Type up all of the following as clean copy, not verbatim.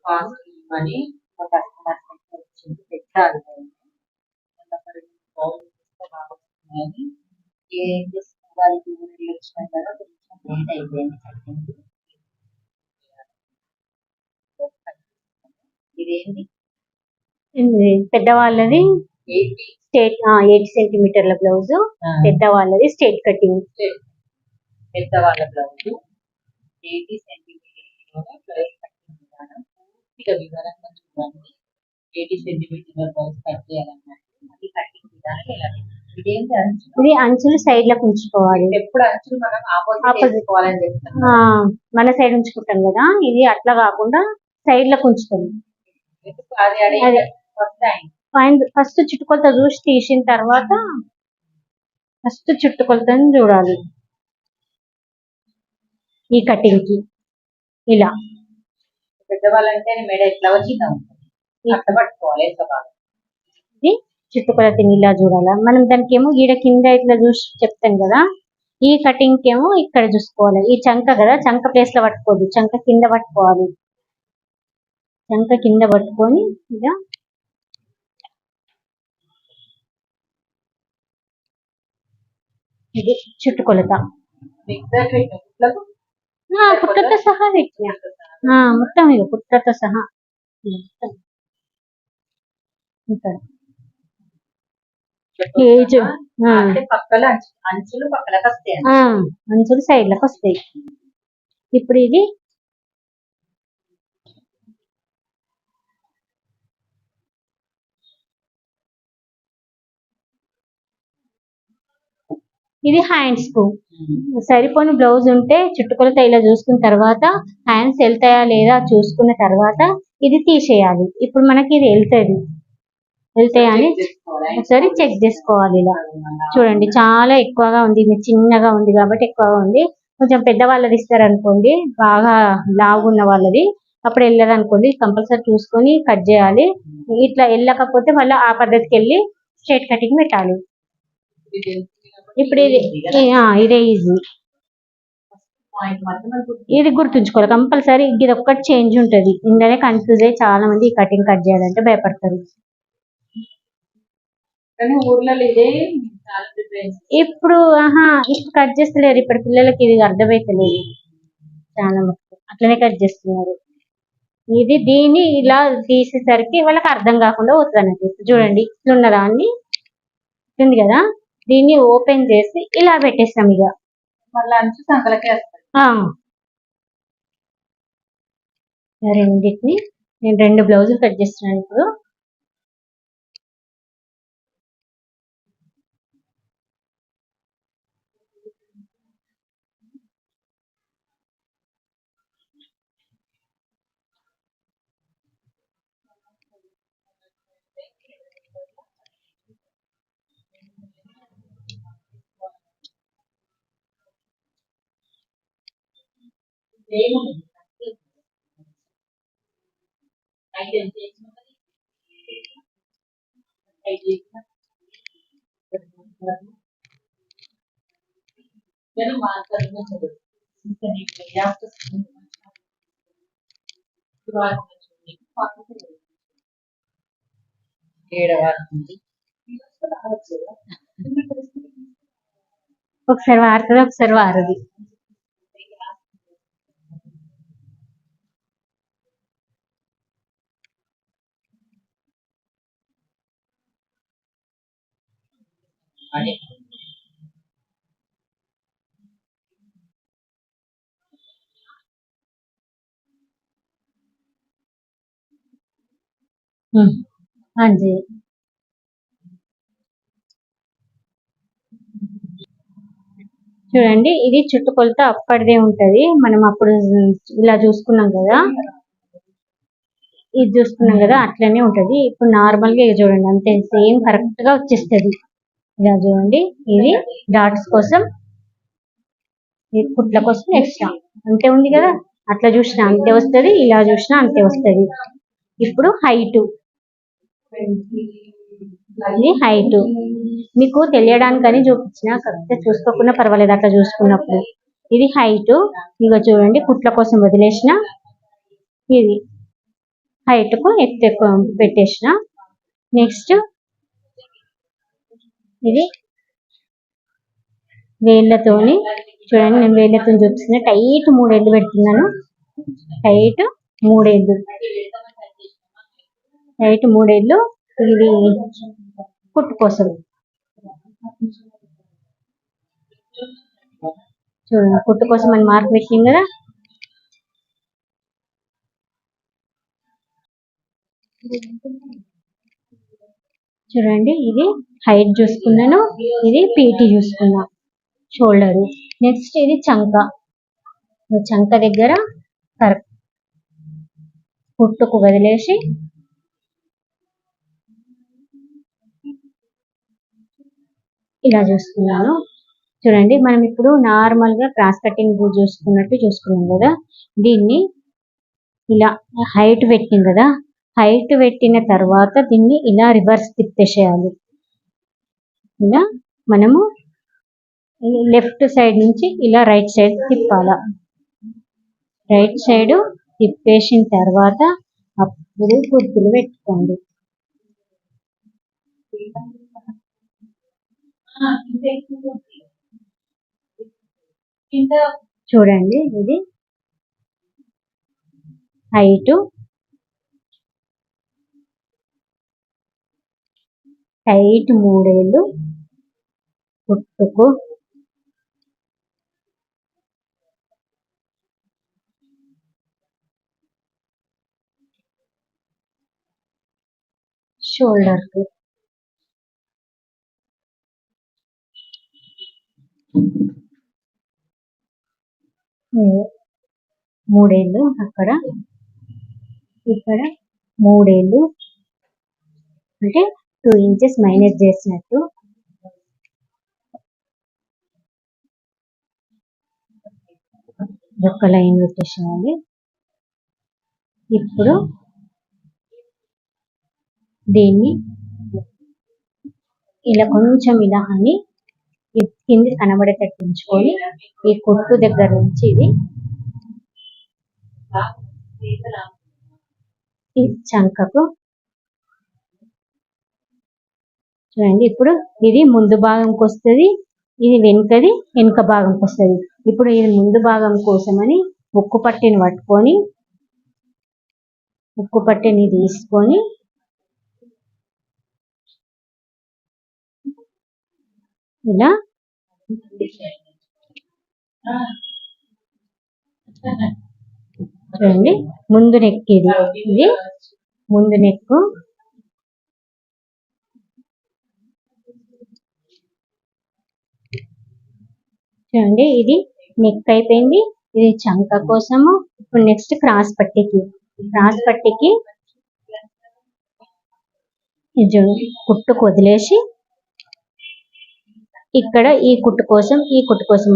Fast ఇవ్వని మా customers వచ్చింది పెట్టాలి బాగుంది ఏం చేసుకోవాలి వచ్చిన కదా కొంచెం లేట్ అయిపోయింది ఇదేంటి పెద్దవాళ్ళది స్టేట్ 8 సెంటీమీటర్ల బ్లౌజ్, పెద్దవాళ్ళది స్టేట్ కటింగ్. పెద్దవాళ్ళ బ్లౌజ్ 80 సెంటీమీటర్ల బ్లౌజ్ కటింగ్ విధానం పూర్తిగా వివరంగా చూడండి. 80 సెంటీమీటర్ల బ్లౌజ్ కట్ చేయాలన్నట్టు మళ్ళీ కటింగ్ విధానం ఎలా ఇదేంటి ఇది అంచులు సైడ్ లకు ఉంచుకోవాలి. ఎప్పుడు అంచులు మనం ఆపోజిట్ చేసుకోవాలని చెప్తాం, మన సైడ్ ఉంచుకుంటాం కదా, ఇది అట్లా కాకుండా సైడ్ లకు ఉంచుతాం. ఫస్ట్ చుట్టుకొలత చూసి తీసిన తర్వాత ఫస్ట్ చుట్టుకొలతని చూడాలి. ఈ కటింగ్ కి ఇలా పెద్దవాళ్ళంటే మెడ ఎట్లా వచ్చిందా అట్లా పట్టుకోవాలి. ఇది చుట్టుకొలతని ఇలా చూడాలా. మనం దానికి ఏమో ఈడ కింద ఇట్లా చూసి చెప్తాం కదా, ఈ కటింగ్ కి ఏమో ఇక్కడ చూసుకోవాలి. ఈ చంక కదా, చంక ప్లేస్ లో పట్టుకోవద్దు, చంక కింద పట్టుకోవాలి. చంక కింద పట్టుకొని ఇలా ఇది చుట్టుకొలత పుట్టతో సహా మొత్తం ఇక పుట్టతో సహా కేజ్ అంచులు సైడ్ లకు వస్తాయి. ఇప్పుడు ఇది ఇది హ్యాండ్స్ కు సరిపోని బ్లౌజ్ ఉంటే చుట్టుకొలత ఇలా చూసుకున్న తర్వాత హ్యాండ్స్ వెళ్తాయా లేదా చూసుకున్న తర్వాత ఇది తీసేయాలి. ఇప్పుడు మనకి ఇది వెళ్తాయా అని ఒకసారి చెక్ చేసుకోవాలి. ఇలా చూడండి, చాలా ఎక్కువగా ఉంది, ఇది చిన్నగా ఉంది కాబట్టి ఎక్కువగా ఉంది. కొంచెం పెద్ద వాళ్ళది ఇస్తారనుకోండి, బాగా లావున్న వాళ్ళది, అప్పుడు వెళ్ళదు అనుకోండి, కంపల్సరీ చూసుకొని కట్ చేయాలి. ఇట్లా వెళ్ళకపోతే మళ్ళీ ఆ పద్ధతికి వెళ్ళి స్ట్రైట్ కటింగ్ పెట్టాలి. ఇప్పుడు ఇదే ఈజీ. ఇది గుర్తుంచుకోవాలి కంపల్సరీ. ఇది ఒక్కటి చేంజ్ ఉంటది, ఇందులోనే కన్ఫ్యూజ్ అయ్యి చాలా మంది ఈ కటింగ్ కట్ చేయాలంటే భయపడతారు. ఇప్పుడు ఇప్పుడు కట్ చేస్తలేరు, ఇప్పుడు పిల్లలకి ఇది అర్థమైతలేదు, చాలా మటుకు అట్లనే కట్ చేస్తున్నారు. దీన్ని ఇలా తీసేసరికి వాళ్ళకి అర్థం కాకుండా పోతుంది. చూడండి, ఇట్లున్న దాన్ని ఉంది కదా, దీన్ని ఓపెన్ చేసి ఇలా పెట్టేస్తాం. ఇక మళ్ళీ అంచు సంకలకే వస్తుంది. రెండింటిని నేను 2 బ్లౌజులు కట్ చేస్తున్నాను ఇప్పుడు. ఒకసారి వారుతుంది, ఒకసారి వారది. అంతే. చూడండి, ఇది చుట్టుకొలత అప్పటిదే ఉంటది. మనం అప్పుడు ఇలా చూసుకున్నాం కదా, ఇది చూసుకున్నాం కదా, అట్లనే ఉంటది. ఇప్పుడు నార్మల్ గా చూడండి, అంతే సేమ్ కరెక్ట్ గా వచ్చేస్తుంది. ఇలా చూడండి, ఇది డాట్స్ కోసం, కుట్ల కోసం ఎక్స్ట్రా అంతే ఉంది కదా, అట్లా చూసినా అంతే వస్తుంది, ఇలా చూసినా అంతే వస్తుంది. ఇప్పుడు హైట్ ఇది హైట్. మీకు తెలియడానికని చూపించిన, కాకపోతే చూసుకోకుండా పర్వాలేదు అట్లా చూసుకున్నప్పుడు. ఇది హైట్. ఇగో చూడండి, కుట్ల కోసం వదిలేసిన. ఇది హైట్ కు ఎత్తు ఎక్కువ పెట్టేసిన. నెక్స్ట్ ఇది వేళ్ళతోని చూడండి, నేను వేళ్ళతో చూపిస్తున్నా. టైట్ 3 ఏళ్ళు పెడుతున్నాను. టైట్ 3 ఏళ్ళు. టైట్ 3 ఏళ్ళు. ఇది కుట్టు కోసం చూడండి, కుట్టు కోసం అని మార్క్ పెట్టింది కదా. చూడండి, ఇది హైట్ చూసుకున్నాను. ఇది పీటీ చూసుకున్నా, షోల్డర్. నెక్స్ట్ ఇది చంక. చంక దగ్గర కుట్టుకు వదిలేసి ఇలా చూసుకున్నాను. చూడండి, మనం ఇప్పుడు నార్మల్ గా క్రాస్ కటింగ్ చూసుకున్నట్టు చూసుకున్నాం కదా. దీన్ని ఇలా హైట్ పెట్టింది కదా. హైట్ పెట్టిన తర్వాత దీన్ని ఇలా రివర్స్ తిప్పేసేయాలి. ఇలా మనము లెఫ్ట్ సైడ్ నుంచి ఇలా రైట్ సైడ్ తిప్పాల. రైట్ సైడ్ తిప్పేసిన తర్వాత అప్పుడు గుర్తులు పెట్టుకోండి. చూడండి, ఇది హైట్, టైట్ 3 ఏళ్ళు కుట్టుకు, షోల్డర్ కి, 3 ఏళ్ళు అక్కడ, ఇక్కడ 3 ఏళ్ళు అంటే 2 ఇంచెస్ మైనస్ చేసినట్టు. ఒక లైన్ పెట్టేసేయాలి. ఇప్పుడు దీన్ని ఇలా కొంచెం ఇలా అని కింది కనబడేటట్టు ఉంచుకొని ఈ కుట్టు దగ్గర నుంచి ఇది ఈ చంకకు చూడండి. ఇప్పుడు ఇది ముందు భాగంకి వస్తుంది, ఇది వెనుక భాగంకి వస్తుంది. ఇప్పుడు ఇది ముందు భాగం కోసమని ఉక్కు పట్టిని పట్టుకొని ఉక్కు పట్టిని తీసుకొని ఇలా చూడండి, ముందు నెక్ ఇది ముందు నెక్. చూడండి, ఇది నెక్ అయిపోయింది. ఇది చంక కోసము. ఇప్పుడు నెక్స్ట్ క్రాస్ పట్టికి కుట్టుకు వదిలేసి ఇక్కడ ఈ కుట్టు కోసం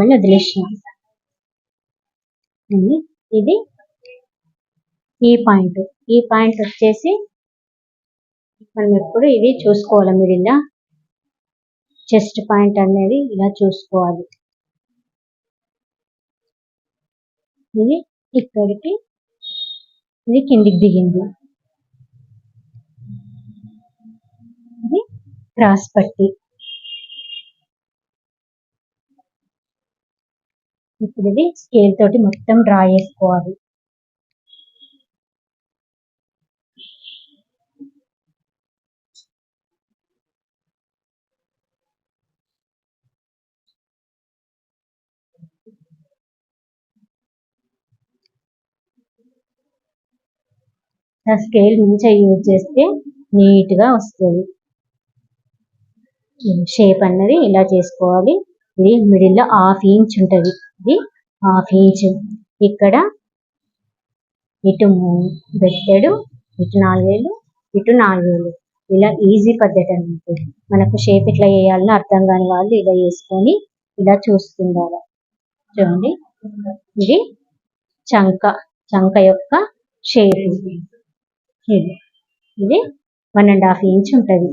అని వదిలేసిన. ఇది ఈ పాయింట్ వచ్చేసి మనం ఎప్పుడు ఇది చూసుకోవాలి. మీరు ఇలా చెస్ట్ పాయింట్ అనేది ఇలా చూసుకోవాలి. ఇది ఇక్కడికి, ఇది కిందికి దిగింది. ఇది క్రాస్ పట్టి. ఇప్పుడు ఇది స్కేల్ తోటి మొత్తం డ్రా చేసుకోవాలి. స్కేల్ మంచిగా యూజ్ చేస్తే నీట్ గా వస్తుంది. షేప్ అన్నది ఇలా చేసుకోవాలి. ఇది మిడిల్ లో 1/2 ఇంచ్ ఉంటది. ఇది 1/2 ఇంచ్. ఇక్కడ ఇటు బెట్టెడు, ఇటు 4 వేలు, ఇటు 4 వేలు. ఇలా ఈజీ పద్ధతి అన్నమాట. మనకు షేప్ ఎట్లా వేయాలని అర్థం కాని వాళ్ళు ఇలా వేసుకొని ఇలా చూస్తుండాలి. చూడండి, ఇది చంక యొక్క షేప్. ఇది 1.5 ఇంచ్ ఉంటది.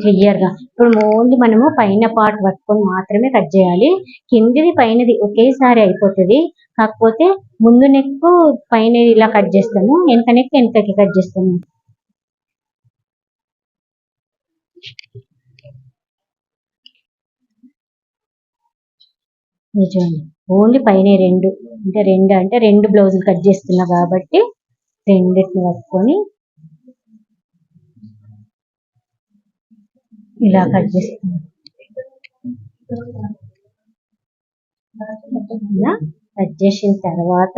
క్లియర్ గా. ఇప్పుడు ఓన్లీ మనము పైన పార్ట్ పట్టుకొని మాత్రమే కట్ చేయాలి. కిందిది పైనది ఒకేసారి అయిపోతుంది. కాకపోతే ముందు నెక్ పైన ఇలా కట్ చేస్తాము, వెనక నెక్ వెనకకి కట్ చేస్తాము. చూడండి, ఓన్లీ పైన రెండు అంటే రెండు బ్లౌజులు కట్ చేస్తున్నా కాబట్టి రెండింటిని పట్టుకొని ఇలా కట్ చేస్తున్నాం. ఇలా కట్ చేసిన తర్వాత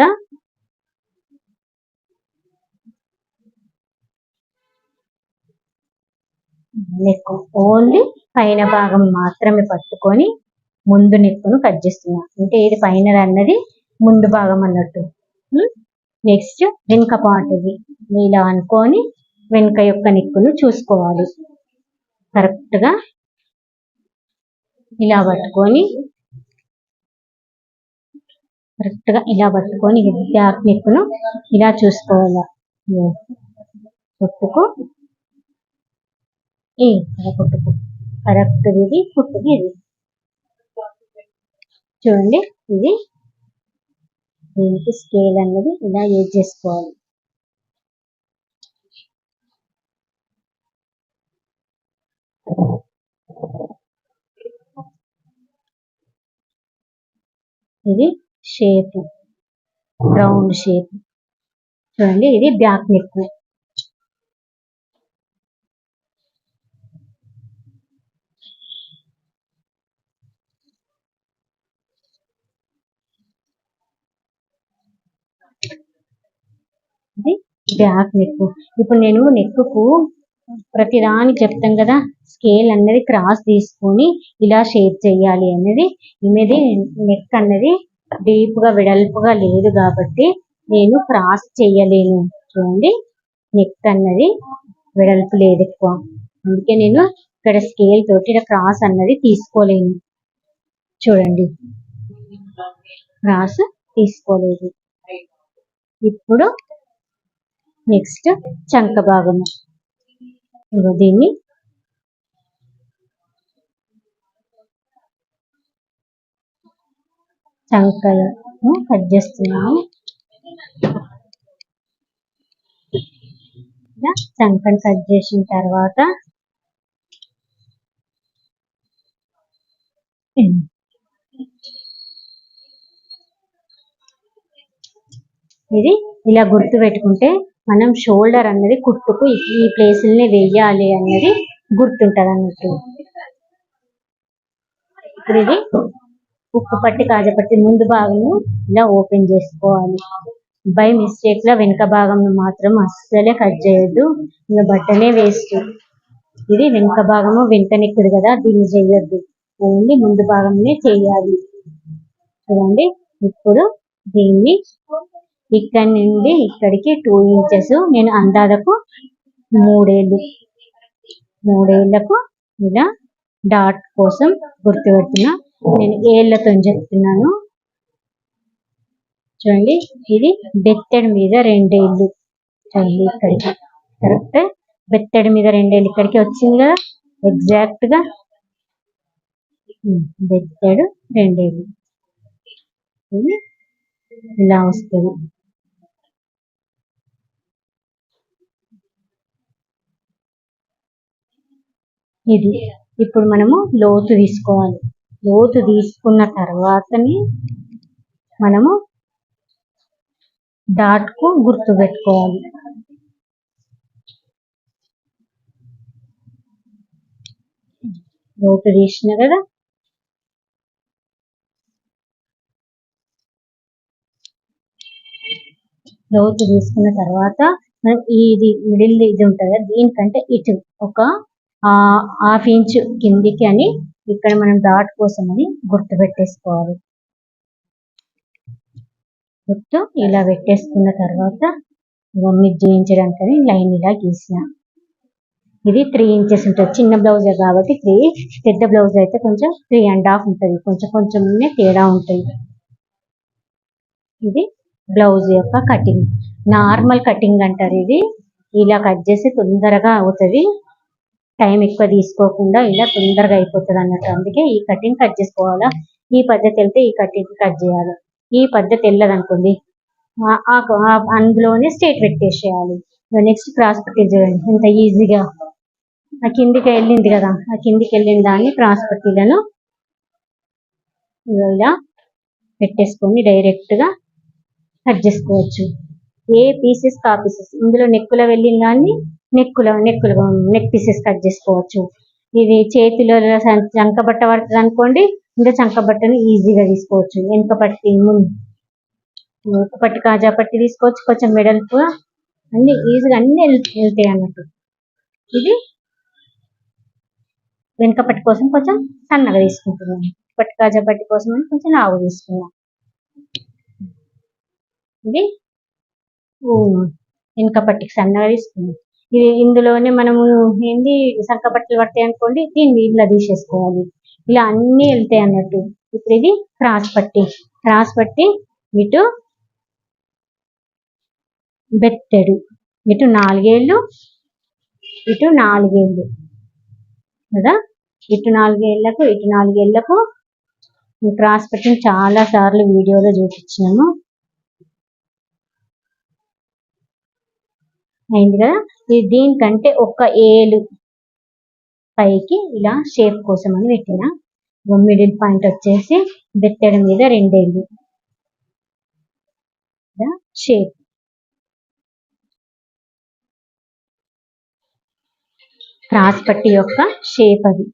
నెక్ ఓన్లీ పైన భాగం మాత్రమే పట్టుకొని ముందు నెక్కును కట్ చేస్తున్నా. అంటే ఇది పైన అన్నది ముందు భాగం అన్నట్టు. నెక్స్ట్ వెనుక పాటుది ఇలా అనుకొని వెనుక యొక్క నెక్కును చూసుకోవాలి. కరెక్ట్ గా ఇలా పట్టుకొని బ్యాక్ నెక్కును ఇలా చూసుకోవాలి. పుట్టుకు పుట్టుకు కరెక్ట్ ఇది, పుట్టుకు ఇది. చూడండి, ఇది దీనికి స్కేల్ అన్నది ఇలా యూజ్ చేసుకోవాలి. ఇది షేప్, రౌండ్ షేప్. చూడండి, ఇది బ్యాక్ నెక్. ఇది బ్యాక్ నెక్. ఇప్పుడు నేను నెక్కు ప్రతిదానికి చెప్తాను కదా, స్కేల్ అన్నది క్రాస్ తీసుకొని ఇలా షేప్ చేయాలి అనేది. ఇది నెక్ అన్నది డీప్ గా వెడల్పుగా లేదు కాబట్టి నేను క్రాస్ చేయలేను. చూడండి, నెక్ అన్నది వెడల్పు లేదు ఎక్కువ, అందుకే నేను ఇక్కడ స్కేల్ తోటి ఇలా క్రాస్ అన్నది తీసుకోలేను. చూడండి, క్రాస్ తీసుకోలేదు. ఇప్పుడు నెక్స్ట్ చంక భాగము. దీన్ని చంకను కట్ చేస్తున్నాము. చంకను కట్ చేసిన తర్వాత ఇది ఇలా గుర్తు పెట్టుకుంటే మనం షోల్డర్ అన్నది కుట్టుకు ఈ ప్లేసుల్ని వేయాలి అన్నది గుర్తుంటది అన్నట్టు. ఇప్పుడు ఇది ఉక్కు పట్టి కాజపట్టి ముందు భాగము ఇలా ఓపెన్ చేసుకోవాలి. బై మిస్టేక్ లా వెనుక భాగం మాత్రం అస్సలే కట్ చేయొద్దు, ఇంకా బట్టనే వేస్ట్. ఇది వెనుక భాగము వెనుక నెక్కుడు కదా, దీన్ని చేయొద్దు, ఓన్లీ ముందు భాగంనే చేయాలి. చూడండి, ఇప్పుడు దీన్ని ఇక్కడ నుండి ఇక్కడికి 2 ఇంచెస్ నేను అందాదకు 3 ఏళ్ళకు ఇలా డాట్ కోసం గుర్తుపెడుతున్నా. నేను ఏళ్ళతో చెప్తున్నాను. చూడండి, ఇది బెత్తడి మీద 2 ఏళ్ళు. చూడండి, ఇక్కడికి కరెక్ట్ బెత్తడి మీద 2 ఏళ్ళు ఇక్కడికి వచ్చింది కదా, ఎగ్జాక్ట్ గా బెత్తడు 2 ఏళ్ళు ఇలా వస్తుంది. ఇది ఇప్పుడు మనము లోతు తీసుకోవాలి. లోతు తీసుకున్న తర్వాతనే మనము డాట్ కు గుర్తు పెట్టుకోవాలి. లోతు తీసిన కదా, లోతు తీసుకున్న తర్వాత మనం ఇది మిడిల్ ఇది ఉంటుంది కదా, దీనికంటే ఇటు ఒక 1/2 ఇంచ్ కిందికి అని ఇక్కడ మనం డాట్ కోసం అని గుర్తు పెట్టేసుకోవాలి. గుర్తు ఇలా పెట్టేసుకున్న తర్వాత మీరు చూపించడానికని లైన్ ఇలా గీసిన. ఇది 3 ఇంచెస్ ఉంటుంది, చిన్న బ్లౌజ్ కాబట్టి 3, పెద్ద బ్లౌజ్ అయితే కొంచెం 3.5 ఉంటుంది, కొంచెం తేడా ఉంటుంది. ఇది బ్లౌజ్ యొక్క కటింగ్, నార్మల్ కటింగ్ అంటారు. ఇది ఇలా కట్ చేసి తొందరగా అవుతుంది. టైం ఎక్కువ తీసుకోకుండా ఇలా తొందరగా అయిపోతుంది అన్నట్టు. అందుకే ఈ కటింగ్ కట్ చేసుకోవాలా. ఈ పద్ధతి వెళ్తే ఈ కటింగ్ కట్ చేయాలి. ఈ పద్ధతి వెళ్ళదనుకోండి అందులోనే స్ట్రేట్ పెట్టేసేయాలి. నెక్స్ట్ క్రాస్ పట్టి చూడండి ఎంత ఈజీగా ఆ కిందికి వెళ్ళింది కదా, ఆ కిందికి వెళ్ళిన దాన్ని క్రాస్ పట్టీలను ఇలా పెట్టేసుకొని డైరెక్ట్ గా కట్ చేసుకోవచ్చు. ఏ పీసెస్ కా పీసెస్ ఇందులో నెక్కులో వెళ్ళిన దాన్ని నెక్ పీసెస్ కట్ చేసుకోవచ్చు. ఇది చేతిలో చంక బట్ట పడుతుంది అనుకోండి, ఇంకా చంక బట్టను ఈజీగా తీసుకోవచ్చు. వెనుక పట్టి కాజా పట్టి తీసుకోవచ్చు, కొంచెం వెడల్పుగా అన్ని ఈజీగా అన్ని వెళ్తాయి అన్నట్టు. ఇది వెనుక పట్టి కోసం కొంచెం సన్నగా తీసుకుంటున్నాను, పట్టి కాజా పట్టి కోసం అని కొంచెం లావు తీసుకున్నాం. ఇది వెనుక పట్టికి సన్నగా తీసుకున్నాం. ఇది ఇందులోనే మనము ఏంది సంక బట్టలు పడతాయి అనుకోండి, దీన్ని ఇలా తీసేసుకోవాలి. ఇలా అన్ని వెళ్తాయి అన్నట్టు. ఇప్పుడు ఇది క్రాస్ పట్టి ఇటు బెత్తెడు, ఇటు 4 ఏళ్ళు, ఇటు 4 ఏళ్ళు కదా. ఇటు 4 ఏళ్లకు ఇటు 4 ఏళ్లకు క్రాస్ పట్టిని చాలా సార్లు వీడియోలో చూపించినాము. అయింది కదా. ఇది దీనికంటే ఒక ఏలు పైకి ఇలా షేప్ కోసం అని పెట్టిన. మిడిల్ పాయింట్ వచ్చేసి బెత్తెడ మీద 2 ఏళ్ళు షేప్. క్రాస్ పట్టి యొక్క షేప్ అది.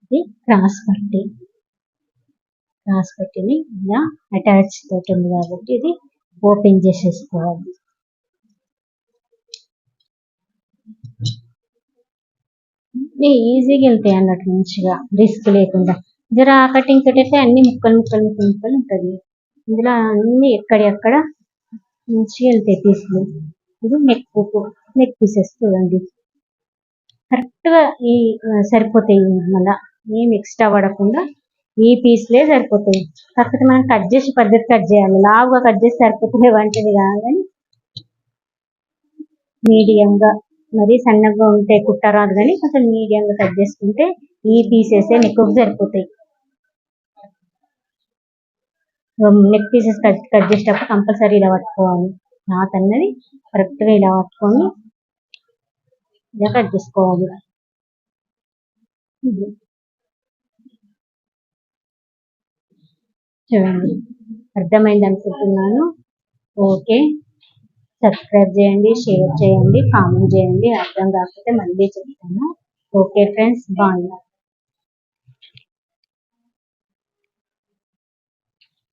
ఇది క్రాస్ పట్టిని ఇలా అటాచ్ తోటి ఉంది కాబట్టి ఇది ఓపెన్ చేసేసుకోవాలి. ఈజీగా వెళ్తాయి అన్నట్టు, మంచిగా రిస్క్ లేకుండా. జర కటింగ్ తోటి అయితే అన్ని ముక్కలు ఉంటుంది. ఇందులో అన్ని ఎక్కడెక్కడ మంచిగా వెళ్తాయి పీసులు. ఇది నెక్ పీసెస్ చూడండి కరెక్ట్ గా సరిపోతాయి. మళ్ళా ఏం ఎక్స్ట్రా పడకుండా ఈ పీస్లే సరిపోతాయి. కాకపోతే మనం కట్ చేసే పద్ధతి కట్ చేయాలి. లావుగా కట్ చేసి సరిపోతుంది వంటిది కాదు, కానీ మీడియంగా, మరీ సన్నగా ఉంటే కుట్టరాదు, కానీ కొంచెం మీడియంగా కట్ చేసుకుంటే ఈ పీసెస్ నెక్కు సరిపోతాయి. నెక్ పీసెస్ కట్ చేసేటప్పుడు కంపల్సరీ ఇలా పట్టుకోవాలి. క్లాత్ అన్నది కరెక్ట్గా ఇలా పట్టుకొని ఇలా కట్ చేసుకోవాలి. చూడండి అర్థమైంది అనుకుంటున్నాను. ఓకే, సబ్స్క్రైబ్ చేయండి, షేర్ చేయండి, కామెంట్ చేయండి. అర్థం కాకపోతే మళ్ళీ చెప్తాను. Okay friends, bye.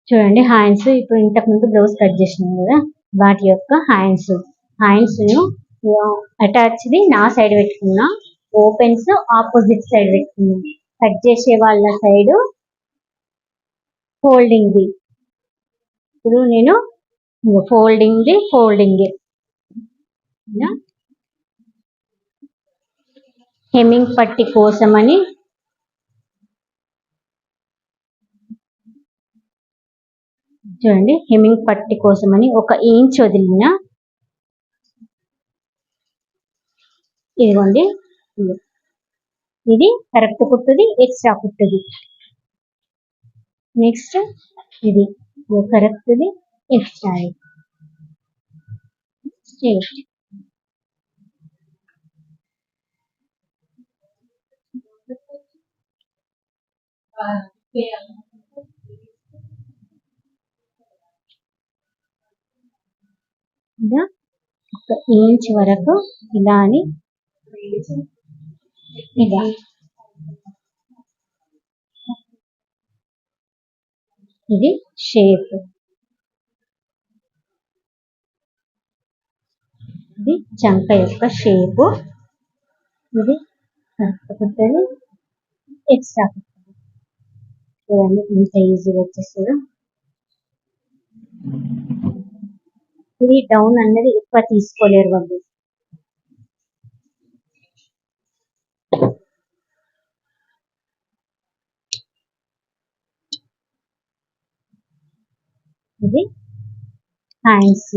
చూడండి హ్యాండ్స్ ఇప్పుడు ఇంతకు ముందు బ్లౌజ్ కట్ చేసినాం కదా, వాటి యొక్క హ్యాండ్స్ ను అటాచ్ ది నా సైడ్ పెట్టుకున్నా, ఓపెన్స్ ఆపోజిట్ సైడ్ పెట్టుకున్నా. కట్ చేసే వాళ్ళ సైడ్ ఫోల్డింగ్ ది. ఇప్పుడు నేను ఫోల్డింగ్ హెమ్మింగ్ పట్టి కోసమని చూడండి, హెమ్మింగ్ పట్టి కోసమని 1 ఇంచ్ వదిలిన. ఇదిగోండి, ఇది కరెక్ట్ కుట్టుది, ఎక్స్ట్రా కుట్టుది. నెక్స్ట్ ఇది కరెక్ట్ది, ఎక్స్ట్రా స్ట్రేట్. ఇలా 1 ఇంచ్ వరకు ఇలా అని ఇలా ఇది షేప్, ఇది చంక యొక్క షేపు. ఇది కరెక్ట్ కుట్టేది, ఎక్స్ట్రా చూడండి ఇంత ఈజీగా వచ్చేస్తుందో. ఇది డౌన్ అనేది ఎక్కువ తీసుకోలేరు వాళ్ళు. ఇది హ్యాండ్స్